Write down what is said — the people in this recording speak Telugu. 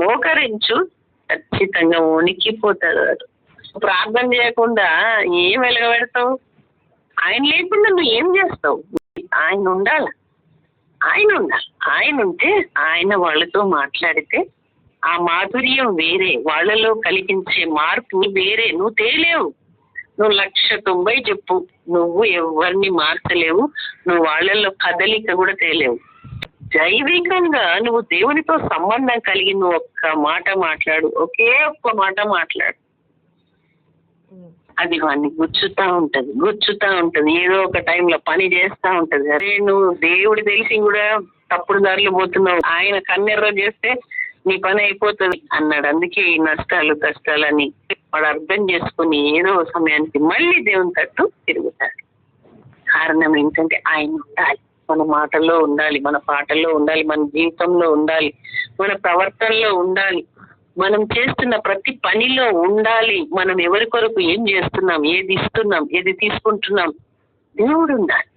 మోకరించు, ఖచ్చితంగా వణికిపోతాడు వాడు. ప్రార్థన చేయకుండా ఏం వెలగబెడతావు? ఆయన లేకుండా నువ్వు ఏం చేస్తావు? ఆయన ఉండాలి, ఆయన ఉండాలి. ఆయన ఉంటే ఆయన వాళ్ళతో మాట్లాడితే ఆ మాధుర్యం వేరే, వాళ్ళలో కలిగించే మార్పు వేరే. నువ్వు తేలేవు. నువ్వు 1,90 చెప్పు, నువ్వు ఎవరిని మార్చలేవు. నువ్వు వాళ్ళల్లో కదలిక కూడా తేలేవు. జైవికంగా నువ్వు దేవునితో సంబంధం కలిగి నువ్వు ఒక్క మాట మాట్లాడు, ఒకే ఒక్క మాట మాట్లాడు, అది వాడిని గుచ్చుతా ఉంటది. ఏదో ఒక టైంలో పని చేస్తా ఉంటది. అరే నువ్వు దేవుడు తెలిసి కూడా తప్పుడు దారిలో పోతున్నావు, ఆయన కన్నెర్ర చేస్తే నీ పని అయిపోతుంది అన్నాడు. అందుకే ఈ నష్టాలు కష్టాలని వాడు అర్థం చేసుకుని ఏదో సమయానికి మళ్ళీ దేవుని తట్టు తిరుగుతాడు. కారణం ఏంటంటే ఆయన ఉండాలి, మన మాటల్లో ఉండాలి, మన పాటల్లో ఉండాలి, మన జీవితంలో ఉండాలి, మన ప్రవర్తనలో ఉండాలి, మనం చేస్తున్న ప్రతి పనిలో ఉండాలి. మనం ఎవరి కొరకు ఏం చేస్తున్నాం, ఏది ఇస్తున్నాం, ఏది తీసుకుంటున్నాం, దేవుడు ఉండాలి.